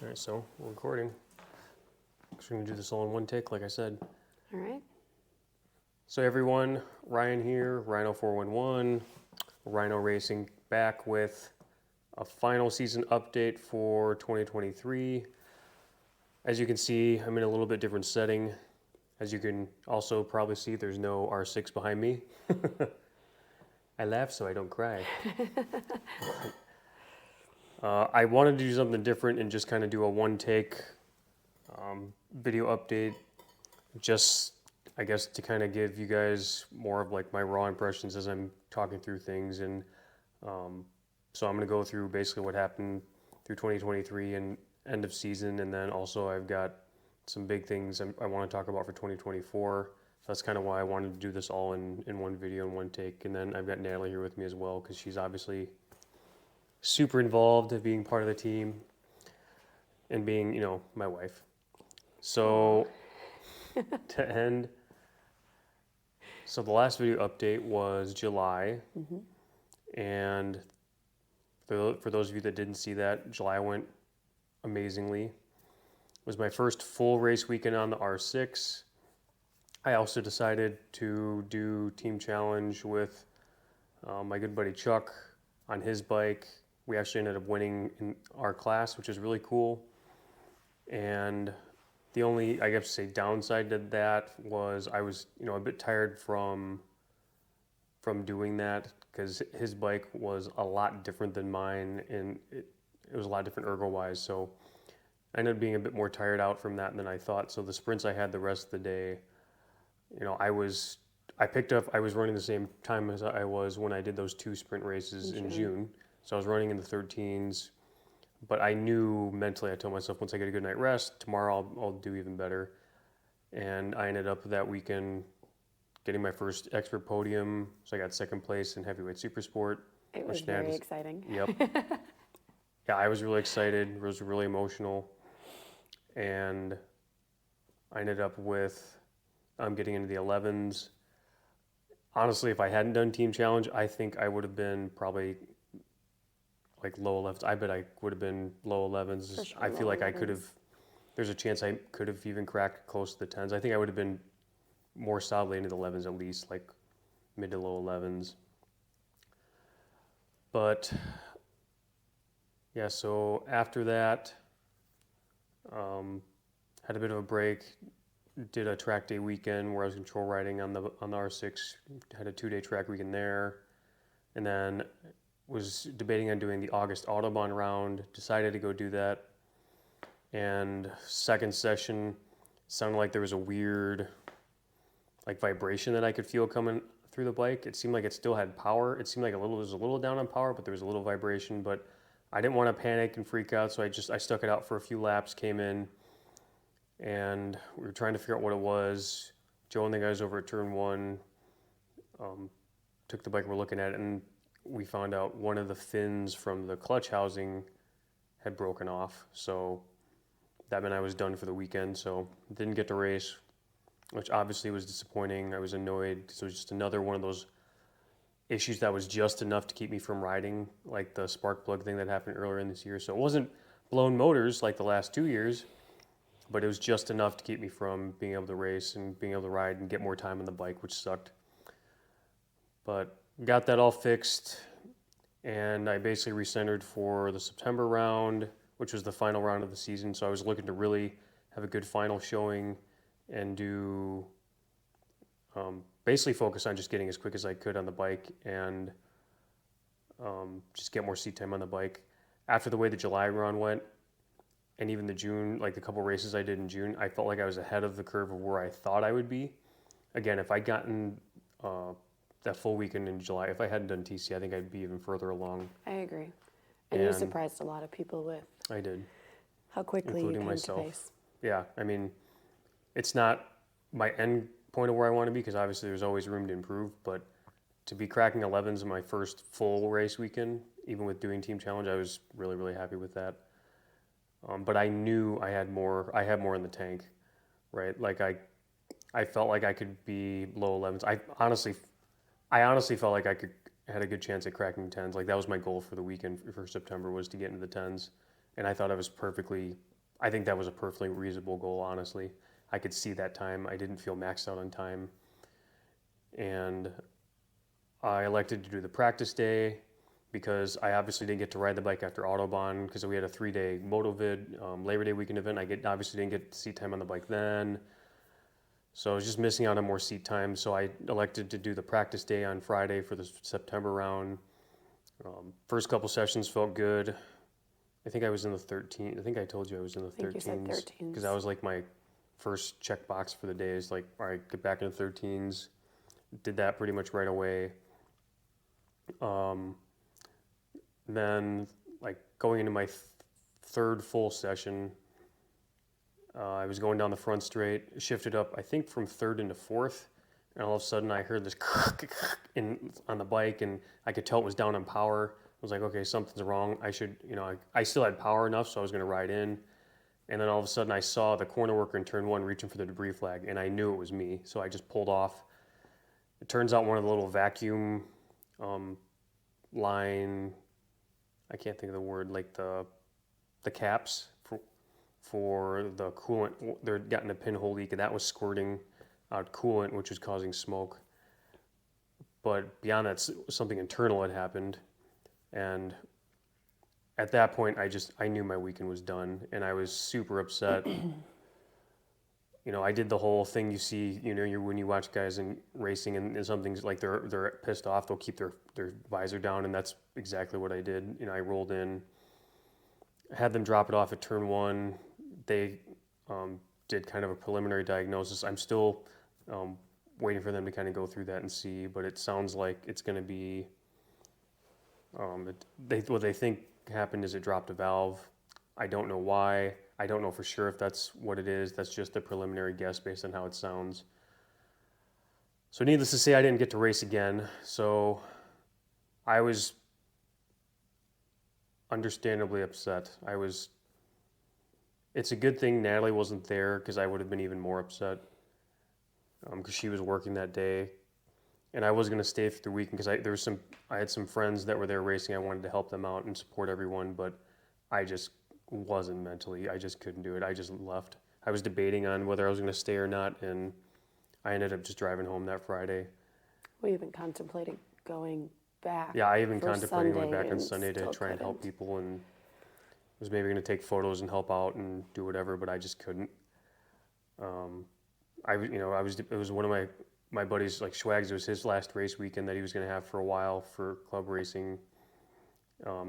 All right, so we're recording. So we're going to do this all in one take, like I said. All right. So everyone, Ryan here, Rhino411, Ryhnoracing back with a final season update for 2023. As you can see, I'm in a little bit different setting. As you can also probably see, there's no R6 behind me. I laugh so I don't cry. I wanted to do something different and just kind of do a one-take video update, just I guess to kind of give you guys more of like my raw impressions as I'm talking through things. And so I'm going to go through basically what happened through 2023 and end of season, and then also I've got some big things I want to talk about for 2024. So that's kind of why I wanted to do this all in one video in one take. And then I've got Natalie here with me as well, because she's obviously super involved in being part of the team and being, you know, my wife. So to end, so the last video update was July, and for those of you that didn't see that, July went amazingly. It was my first full race weekend on the R6. I also decided to do team challenge with my good buddy Chuck on his bike. We actually ended up winning in our class, which is really cool. And the only, I guess, say downside to that was I was, you know, a bit tired from doing that, because his bike was a lot different than mine, and it was a lot different ergo-wise. So I ended up being a bit more tired out from that than I thought. So the sprints I had the rest of the day, you know, I was running the same time as I was when I did those 2 sprint races in June. So I was running in the 13s. But I knew mentally, I told myself, once I get a good night rest, tomorrow I'll do even better. And I ended up that weekend getting my first expert podium. So I got second place in heavyweight super sport. It was very exciting. Yep. Yeah, I was really excited. It was really emotional. And I ended up with getting into the 11s. Honestly, if I hadn't done team challenge, I think I would have been probably like low 11s. I bet I would have been low 11s. Sure, I feel like 11s. I could have, there's a chance I could have even cracked close to the 10s. I think I would have been more solidly into the 11s at least, like mid to low 11s. But yeah, so after that, had a bit of a break, did a track day weekend where I was control riding on the R6, had a 2-day track weekend there, and then was debating on doing the August Autobahn round, decided to go do that, and second session sounded like there was a weird like vibration that I could feel coming through the bike. It seemed like it still had power. It seemed like it was a little down on power, but there was a little vibration. But I didn't want to panic and freak out, so I stuck it out for a few laps, came in, and we were trying to figure out what it was. Joe and the guys over at Turn 1 took the bike, we're looking at it, and we found out one of the fins from the clutch housing had broken off. So that meant I was done for the weekend, so didn't get to race, which obviously was disappointing. I was annoyed. So it was just another one of those issues that was just enough to keep me from riding, like the spark plug thing that happened earlier in this year. So it wasn't blown motors like the last 2 years, but it was just enough to keep me from being able to race and being able to ride and get more time on the bike, which sucked. But got that all fixed, and I basically recentered for the September round, which was the final round of the season. So I was looking to really have a good final showing and do basically focus on just getting as quick as I could on the bike and just get more seat time on the bike. After the way the July run went, and even the June, like the couple races I did in June, I felt like I was ahead of the curve of where I thought I would be. Again, if I'd gotten that full weekend in July, if I hadn't done TC, I think I'd be even further along. I agree. And you surprised a lot of people with I did. how quickly including you came myself. to pace. Yeah, I mean, it's not my end point of where I want to be, because obviously there's always room to improve, but to be cracking 11s in my first full race weekend, even with doing team challenge, I was really, really happy with that. But I knew I had more in the tank, right? Like I felt like I could be low 11s. I honestly felt like I had a good chance at cracking 10s. Like that was my goal for the weekend for September, was to get into the 10s. And I thought I was perfectly I think that was a perfectly reasonable goal, honestly. I could see that time. I didn't feel maxed out on time. And I elected to do the practice day because I obviously didn't get to ride the bike after Autobahn because we had a 3-day MotoVid Labor Day weekend event. Obviously didn't get seat time on the bike then. So I was just missing out on more seat time. So I elected to do the practice day on Friday for the September round. First couple sessions felt good. I think I was in the 13. I think I told you I was in the 13s. I think you said 13s. Because that was like my first checkbox for the day is like, all right, get back in the 13s. Did that pretty much right away. Then like going into my third full session, I was going down the front straight, shifted up, I think from third into fourth, and all of a sudden I heard this on the bike, and I could tell it was down on power. I was like, okay, something's wrong. I should, I still had power enough, so I was going to ride in. And then all of a sudden I saw the corner worker in turn one reaching for the debris flag, and I knew it was me, so I just pulled off. It turns out one of the little vacuum line, I can't think of the word, like the caps for the coolant, they're gotten a pinhole leak, and that was squirting out coolant, which was causing smoke. But beyond that, something internal had happened, and at that point, I knew my weekend was done, and I was super upset. I did the whole thing you see, when you watch guys in racing and something's like they're pissed off, they'll keep their visor down, and that's exactly what I did. I rolled in, had them drop it off at turn one. They did kind of a preliminary diagnosis. I'm still waiting for them to kind of go through that and see, but it sounds like it's going to be, what they think happened is it dropped a valve. I don't know why. I don't know for sure if that's what it is. That's just a preliminary guess based on how it sounds. So needless to say, I didn't get to race again. So I was understandably upset. It's a good thing Natalie wasn't there because I would have been even more upset because she was working that day. And I was going to stay for the weekend because I had some friends that were there racing. I wanted to help them out and support everyone, but I just wasn't mentally. I just couldn't do it. I just left. I was debating on whether I was going to stay or not, and I ended up just driving home that Friday. We even contemplated going back. Yeah, I even contemplated going back on and Sunday to try and help people, and was maybe going to take photos and help out and do whatever, but I just couldn't. It was one of my buddies, like Schwags, it was his last race weekend that he was going to have for a while for club racing.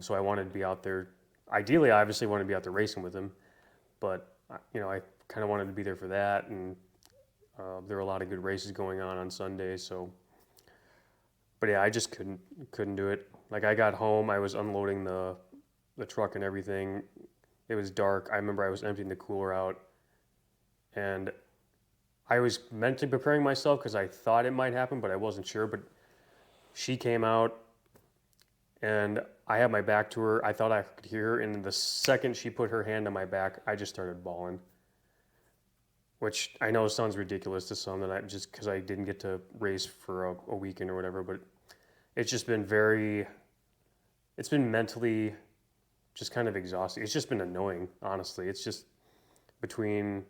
So I wanted to be out there. Ideally, I obviously wanted to be out there racing with him, but I kind of wanted to be there for that, and there were a lot of good races going on Sunday. So, but yeah, I just couldn't do it. Like I got home, I was unloading the truck and everything. It was dark. I remember I was emptying the cooler out, and I was mentally preparing myself because I thought it might happen, but I wasn't sure. But she came out, and I had my back to her. I thought I could hear her, and the second she put her hand on my back, I just started bawling. Which I know sounds ridiculous to some, that just because I didn't get to race for a weekend or whatever, but it's just been it's been mentally just kind of exhausting. It's just been annoying, honestly. It's just between,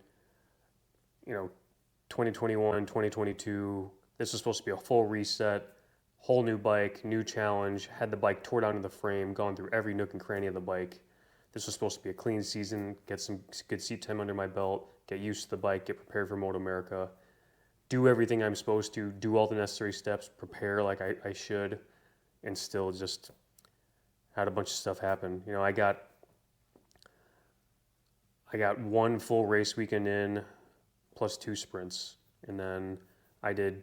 2021, 2022, this was supposed to be a full reset, whole new bike, new challenge, had the bike tore down to the frame, gone through every nook and cranny of the bike. This was supposed to be a clean season, get some good seat time under my belt, get used to the bike, get prepared for MotoAmerica, do everything I'm supposed to, do all the necessary steps, prepare like I should, and still just had a bunch of stuff happen. I got one full race weekend in, plus 2 sprints, and then I did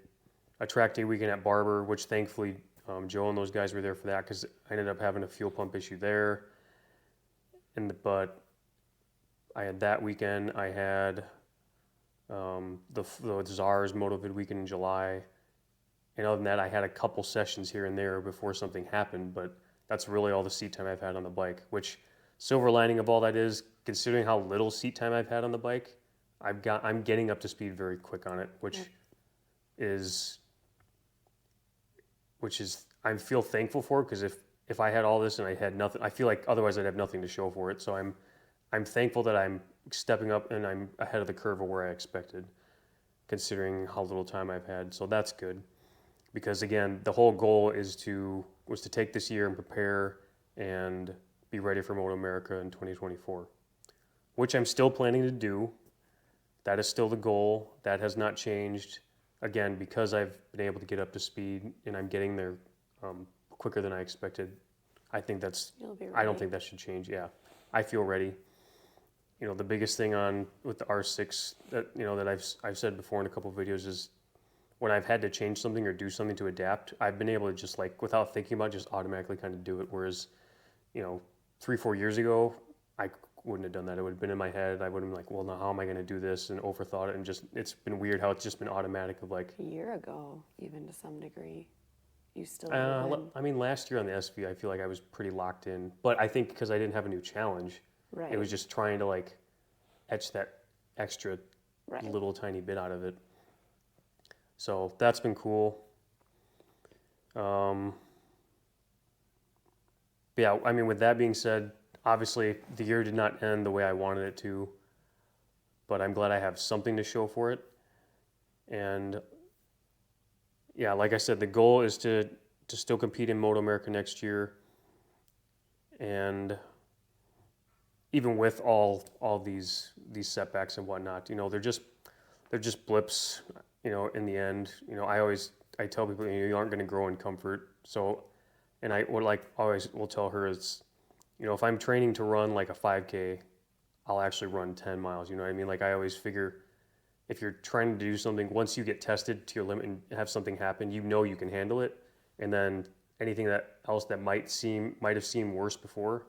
a track day weekend at Barber, which thankfully Joe and those guys were there for that because I ended up having a fuel pump issue there. But I had that weekend. I had the Czars MotoVid weekend in July, and other than that, I had a couple sessions here and there before something happened. But that's really all the seat time I've had on the bike. Which silver lining of all that is, considering how little seat time I've had on the bike, I'm getting up to speed very quick on it, which is I feel thankful for, because if I had all this and I had nothing, I feel like otherwise I'd have nothing to show for it. So I'm thankful that I'm stepping up and I'm ahead of the curve of where I expected, considering how little time I've had. So that's good. Because again, the whole goal was to take this year and prepare and be ready for MotoAmerica in 2024, which I'm still planning to do. That is still the goal. That has not changed. Again, because I've been able to get up to speed and I'm getting there quicker than I expected. I think that's. You'll be I don't ready. think that should change. Yeah, I feel ready. You know, the biggest thing with the R6 that that I've said before in a couple of videos is when I've had to change something or do something to adapt, I've been able to just like without thinking about it, just automatically kind of do it. Whereas, 3-4 years ago, I wouldn't have done that. It would have been in my head. I would have been like, well, now how am I going to do this? And overthought it. And just, it's been weird how it's just been automatic of like. A year ago, even to some degree, you still would have been. I mean, last year on the SV, I feel like I was pretty locked in. But I think because I didn't have a new challenge, Right. it was just trying to like etch that extra Right. little tiny bit out of it. So that's been cool. Yeah, I mean, with that being said, obviously the year did not end the way I wanted it to, but I'm glad I have something to show for it. And yeah, like I said, the goal is to still compete in MotoAmerica next year. And even with all these setbacks and whatnot, they're just blips, in the end. I tell people, you aren't going to grow in comfort. So, and I would always will tell her is, if I'm training to run like a 5K, I'll actually run 10 miles. You know what I mean? Like I always figure if you're trying to do something, once you get tested to your limit and have something happen, you can handle it. And then anything else that might have seemed worse before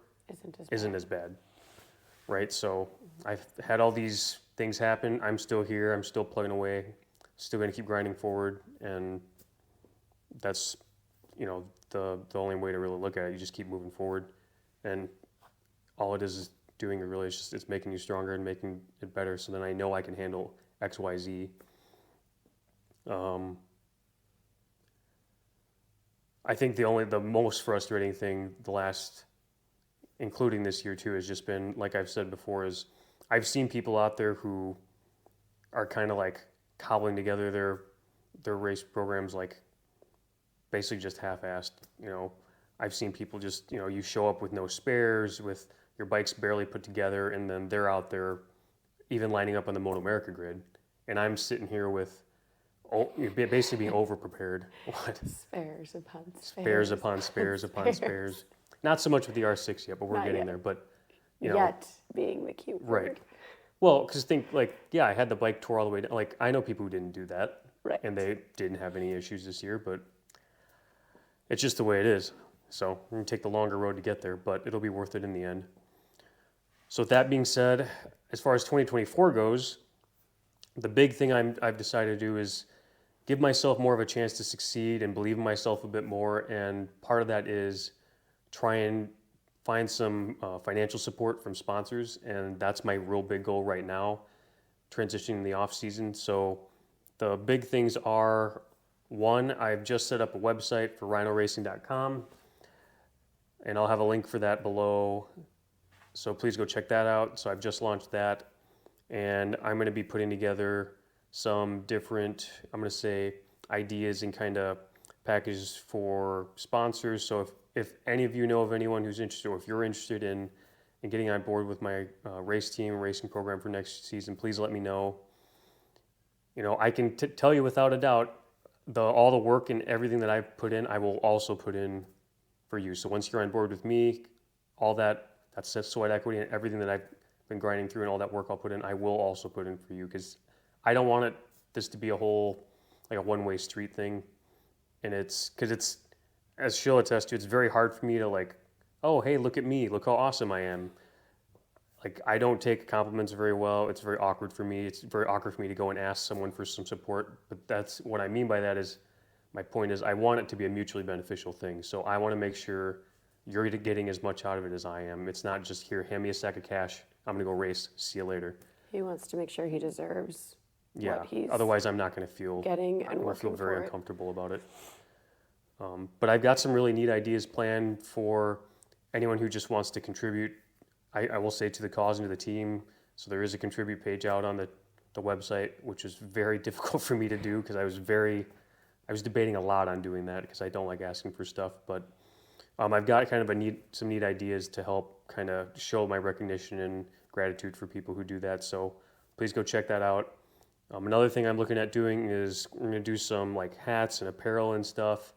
isn't as bad. Right? So I've had all these things happen. I'm still here. I'm still plugging away. Still going to keep grinding forward. And that's, the only way to really look at it. You just keep moving forward. And all it is doing really is just, it's making you stronger and making it better. So then I know I can handle X, Y, Z. I think the most frustrating thing including this year too, has just been, like I've said before, is I've seen people out there who are kind of like cobbling together their race programs like basically just half-assed. I've seen people just, you show up with no spares, with your bike's barely put together, and then they're out there even lining up on the MotoAmerica grid. And I'm sitting here with basically being over-prepared. What? Spares upon spares. Spares upon spares upon spares. Not so much with the R6 yet, but we're Not getting yet. there. But, Yet being the cute word. Right. Well, because I had the bike tore all the way down. Like, I know people who didn't do that. Right. And they didn't have any issues this year, but it's just the way it is. So we're going to take the longer road to get there, but it'll be worth it in the end. So with that being said, as far as 2024 goes, the big thing I've decided to do is give myself more of a chance to succeed and believe in myself a bit more. And part of that is try and find some financial support from sponsors. And that's my real big goal right now, transitioning in the off season. So the big things are, one, I've just set up a website for Ryhnoracing.com, and I'll have a link for that below. So please go check that out. So I've just launched that, and I'm going to be putting together some different, I'm going to say, ideas and kind of packages for sponsors. So if any of you know of anyone who's interested, or if you're interested in getting on board with my race team racing program for next season, please let me know. I can tell you without a doubt, all the work and everything that I've put in, I will also put in for you. So once you're on board with me, all that's sweat equity and everything that I've been grinding through and all that work I'll put in, I will also put in for you, because I don't want this to be a whole, like a one-way street thing. And it's, as she'll attest to, it's very hard for me to like, oh, hey, look at me, look how awesome I am. Like, I don't take compliments very well. It's very awkward for me. It's very awkward for me to go and ask someone for some support. But that's what I mean by that is, my point is I want it to be a mutually beneficial thing. So I want to make sure you're getting as much out of it as I am. It's not just, here, hand me a sack of cash, I'm going to go race, see you later. He wants to make sure he deserves Yeah, what he's otherwise I'm not going to feel, getting and I'm going to working feel very for it. uncomfortable about it. But I've got some really neat ideas planned for anyone who just wants to contribute. I will say, to the cause and to the team. So there is a contribute page out on the website, which is very difficult for me to do because I was debating a lot on doing that because I don't like asking for stuff. But I've got kind of some neat ideas to help kind of show my recognition and gratitude for people who do that. So please go check that out. Another thing I'm looking at doing is we're going to do some like hats and apparel and stuff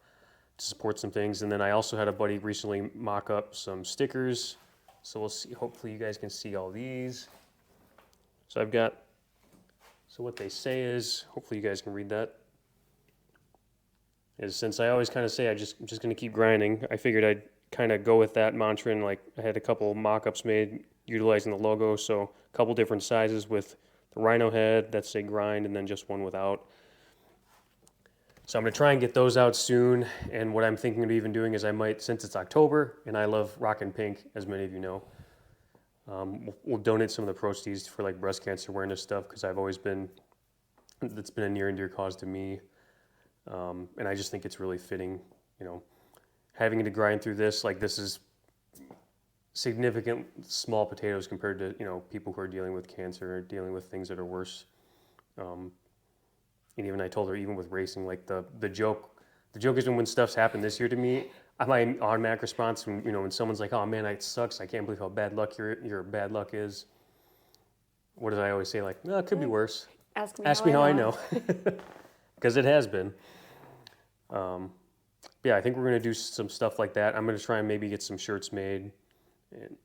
to support some things. And then I also had a buddy recently mock up some stickers. So we'll see. Hopefully you guys can see all these. So I've got, so what they say is, hopefully you guys can read that, is since I always kind of say I'm just going to keep grinding, I figured I'd kind of go with that mantra, and like I had a couple mock-ups made utilizing the logo, so a couple different sizes with the rhino head that say grind, and then just one without. So I'm going to try and get those out soon, and what I'm thinking of even doing is I might, since it's October, and I love rocking pink, as many of you know, we'll donate some of the proceeds for like breast cancer awareness stuff, because that's been a near and dear cause to me. And I just think it's really fitting, having to grind through this, like this is significant small potatoes compared to, people who are dealing with cancer or dealing with things that are worse. And even I told her, even with racing, like the joke is when stuff's happened this year to me, my automatic response when someone's like, oh man, it sucks, I can't believe how bad luck your bad luck is. What did I always say? Like, no, it could be worse. Ask me how I know. Because it has been. Yeah, I think we're going to do some stuff like that. I'm going to try and maybe get some shirts made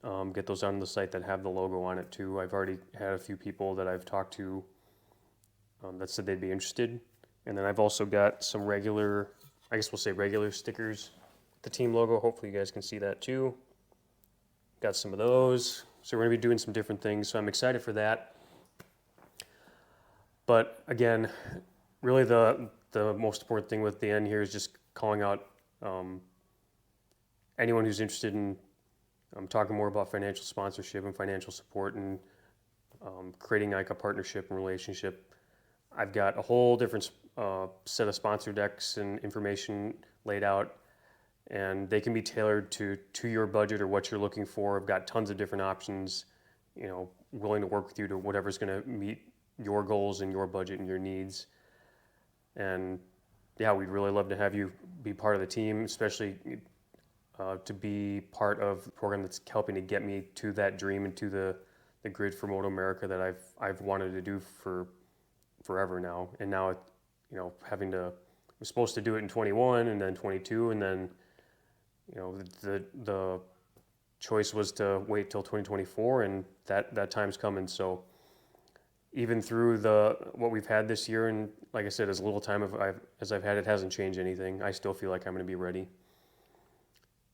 and get those on the site that have the logo on it too. I've already had a few people that I've talked to that said they'd be interested. And then I've also got some regular stickers, the team logo. Hopefully you guys can see that too. Got some of those. So we're going to be doing some different things. So I'm excited for that. But again, really the most important thing with the end here is just calling out anyone who's interested in talking more about financial sponsorship and financial support and creating like a partnership and relationship. I've got a whole different set of sponsor decks and information laid out, and they can be tailored to your budget or what you're looking for. I've got tons of different options, willing to work with you to whatever's going to meet your goals and your budget and your needs. And yeah, we'd really love to have you be part of the team, especially to be part of the program that's helping to get me to that dream and to the grid for MotoAmerica that I've wanted to do for forever now. And now, we're supposed to do it in 21 and then 22, and then, the choice was to wait till 2024, and that time's coming. So even through what we've had this year, and like I said, as little time as I've had, it hasn't changed anything. I still feel like I'm going to be ready.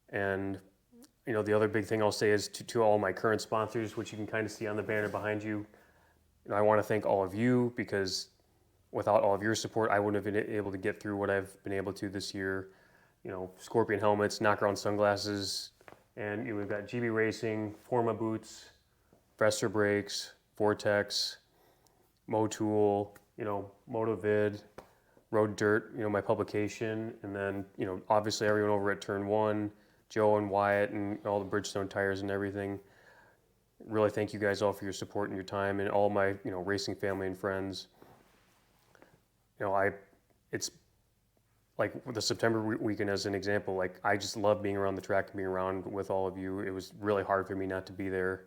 And the other big thing I'll say is to all my current sponsors, which you can kind of see on the banner behind you. I want to thank all of you, because without all of your support, I wouldn't have been able to get through what I've been able to this year. Scorpion helmets, knockaround sunglasses, and we've got GB Racing, Forma boots, Vester brakes, Vortex, MoTool, MotoVid, Road Dirt, my publication, and then, obviously everyone over at Turn 1, Joe and Wyatt and all the Bridgestone tires and everything. Really thank you guys all for your support and your time, and all my, racing family and friends. It's like the September weekend as an example, like I just love being around the track and being around with all of you. It was really hard for me not to be there,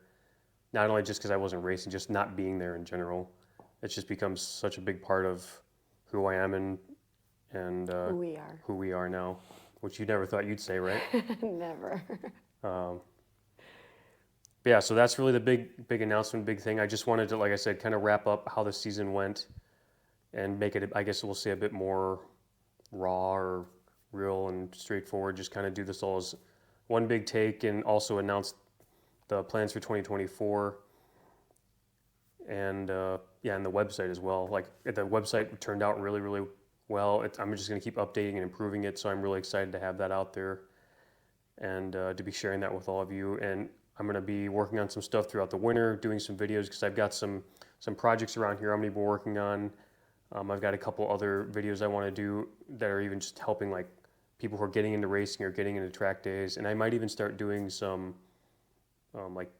not only just because I wasn't racing, just not being there in general. It's just becomes such a big part of who I am and who we are now, which you never thought you'd say, right? Never. Yeah, so that's really the big announcement, big thing. I just wanted to, like I said, kind of wrap up how the season went and make it, I guess we'll say, a bit more raw or real and straightforward. Just kind of do this all as one big take, and also announce the plans for 2024. And and the website as well. Like the website turned out really, really well. I'm just going to keep updating and improving it. So I'm really excited to have that out there and to be sharing that with all of you. And I'm going to be working on some stuff throughout the winter, doing some videos, because I've got some projects around here I'm going to be working on. I've got a couple other videos I want to do that are even just helping like people who are getting into racing or getting into track days. And I might even start doing some like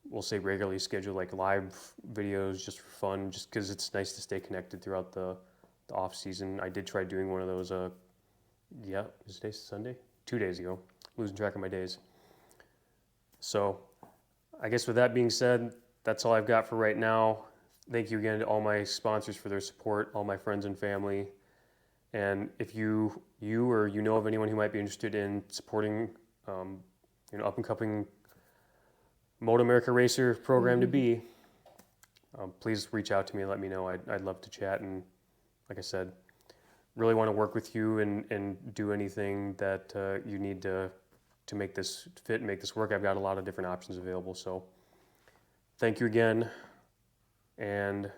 we'll say regularly schedule like live videos just for fun, just because it's nice to stay connected throughout the off season. I did try doing one of those. Yeah, is today Sunday? 2 days ago. Losing track of my days. So, I guess with that being said, that's all I've got for right now. Thank you again to all my sponsors for their support, all my friends and family. And if you or you know of anyone who might be interested in supporting, up and coming MotoAmerica racer program to be, please reach out to me and let me know. I'd love to chat. And like I said, really want to work with you and do anything that you need to make this fit and make this work. I've got a lot of different options available. So thank you again. And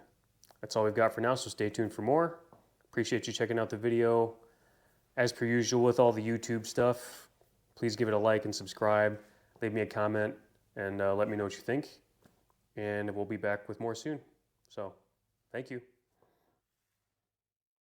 that's all we've got for now. So stay tuned for more. Appreciate you checking out the video. As per usual with all the YouTube stuff, please give it a like and subscribe. Leave me a comment and let me know what you think. And we'll be back with more soon. So thank you.